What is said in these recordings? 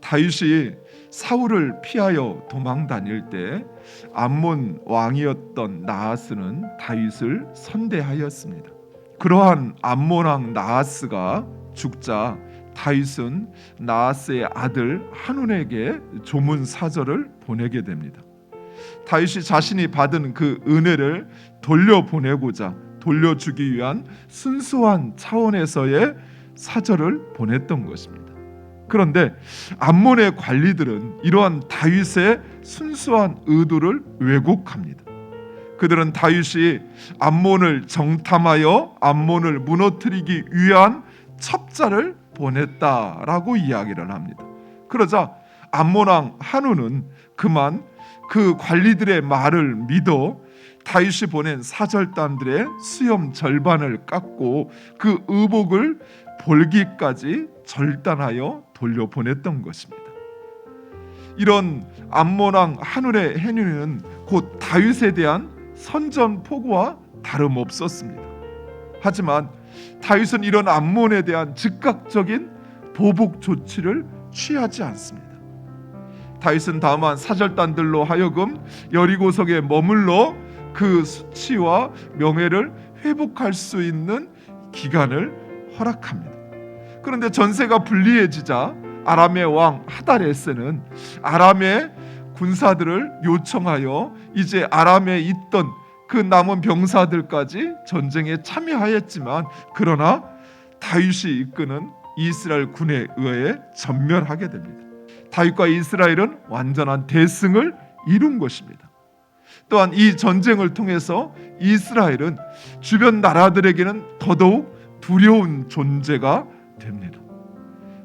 다윗이 사울을 피하여 도망 다닐 때 암몬 왕이었던 나하스는 다윗을 선대하였습니다. 그러한 암몬 왕 나하스가 죽자 다윗은 나하스의 아들 한운에게 조문 사절을 보내게 됩니다. 다윗이 자신이 받은 그 은혜를 돌려보내고자 돌려주기 위한 순수한 차원에서의 사절을 보냈던 것입니다. 그런데 암몬의 관리들은 이러한 다윗의 순수한 의도를 왜곡합니다. 그들은 다윗이 암몬을 정탐하여 암몬을 무너뜨리기 위한 첩자를 보냈다라고 이야기를 합니다. 그러자 암몬 왕 한운은 그만 그 관리들의 말을 믿어 다윗이 보낸 사절단들의 수염 절반을 깎고 그 의복을 볼기까지 절단하여 돌려보냈던 것입니다. 이런 암몬 왕 한운의 행위는 곧 다윗에 대한 선전포고와 다름없었습니다. 하지만 다윗은 이런 암몬에 대한 즉각적인 보복 조치를 취하지 않습니다. 다윗은 다만 사절단들로 하여금 여리고성에 머물러 그 수치와 명예를 회복할 수 있는 기간을 허락합니다. 그런데 전세가 불리해지자 아람의 왕 하다레스는 아람의 군사들을 요청하여 이제 아람에 있던 그 남은 병사들까지 전쟁에 참여하였지만 그러나 다윗이 이끄는 이스라엘 군에 의해 전멸하게 됩니다. 다윗과 이스라엘은 완전한 대승을 이룬 것입니다. 또한 이 전쟁을 통해서 이스라엘은 주변 나라들에게는 더더욱 두려운 존재가 됩니다.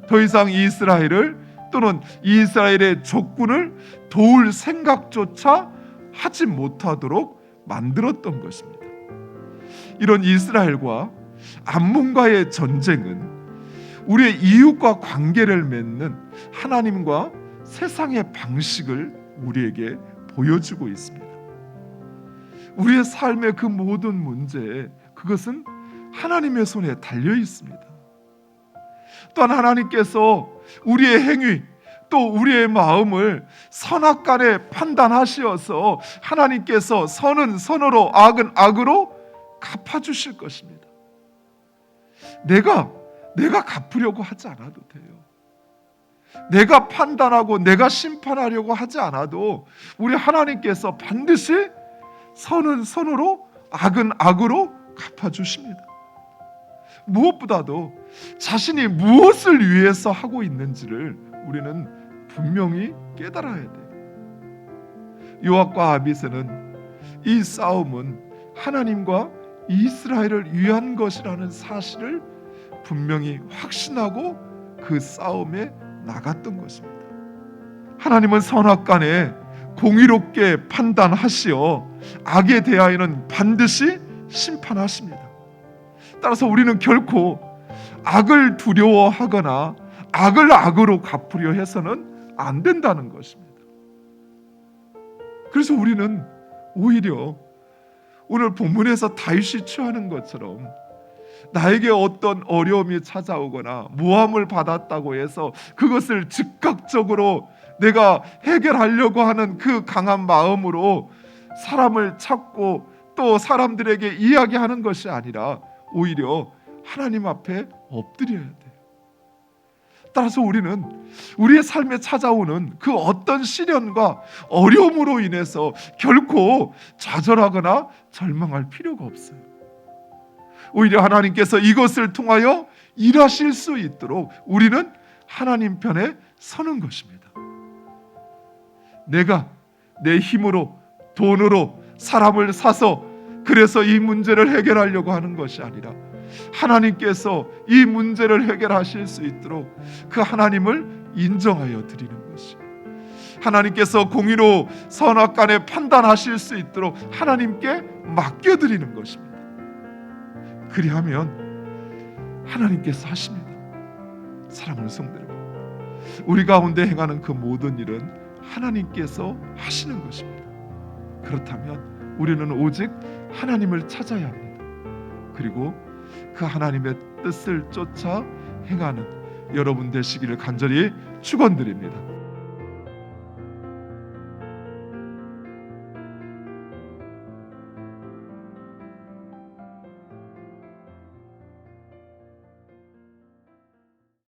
더 이상 이스라엘을 또는 이스라엘의 적군을 도울 생각조차 하지 못하도록 만들었던 것입니다. 이런 이스라엘과 암몬과의 전쟁은 우리의 이웃과 관계를 맺는 하나님과 세상의 방식을 우리에게 보여주고 있습니다. 우리의 삶의 그 모든 문제, 그것은 하나님의 손에 달려 있습니다. 또한 하나님께서 우리의 행위 또 우리의 마음을 선악간에 판단하시어서 하나님께서 선은 선으로 악은 악으로 갚아주실 것입니다. 내가 갚으려고 하지 않아도 돼요. 내가 판단하고 내가 심판하려고 하지 않아도 우리 하나님께서 반드시 선은 선으로 악은 악으로 갚아주십니다. 무엇보다도 자신이 무엇을 위해서 하고 있는지를 우리는 분명히 깨달아야 돼요. 요압과 아비새는 이 싸움은 하나님과 이스라엘을 위한 것이라는 사실을 분명히 확신하고 그 싸움에 나갔던 것입니다. 하나님은 선악간에 공의롭게 판단하시어 악에 대하여는 반드시 심판하십니다. 따라서 우리는 결코 악을 두려워하거나 악을 악으로 갚으려 해서는 안 된다는 것입니다. 그래서 우리는 오히려 오늘 본문에서 다윗이 취하는 것처럼 나에게 어떤 어려움이 찾아오거나 모함을 받았다고 해서 그것을 즉각적으로 내가 해결하려고 하는 그 강한 마음으로 사람을 찾고 또 사람들에게 이야기하는 것이 아니라 오히려 하나님 앞에 엎드려야 돼요. 따라서 우리는 우리의 삶에 찾아오는 그 어떤 시련과 어려움으로 인해서 결코 좌절하거나 절망할 필요가 없어요. 오히려 하나님께서 이것을 통하여 일하실 수 있도록 우리는 하나님 편에 서는 것입니다. 내가 내 힘으로 돈으로 사람을 사서 그래서 이 문제를 해결하려고 하는 것이 아니라 하나님께서 이 문제를 해결하실 수 있도록 그 하나님을 인정하여 드리는 것이, 하나님께서 공의로 선악간에 판단하실 수 있도록 하나님께 맡겨드리는 것입니다. 그리하면 하나님께서 하십니다. 사랑하는 성도 여러분, 우리 가운데 행하는 그 모든 일은 하나님께서 하시는 것입니다. 그렇다면 우리는 오직 하나님을 찾아야 합니다. 그리고 그 하나님의 뜻을 쫓아 행하는 여러분 되시기를 간절히 축원드립니다.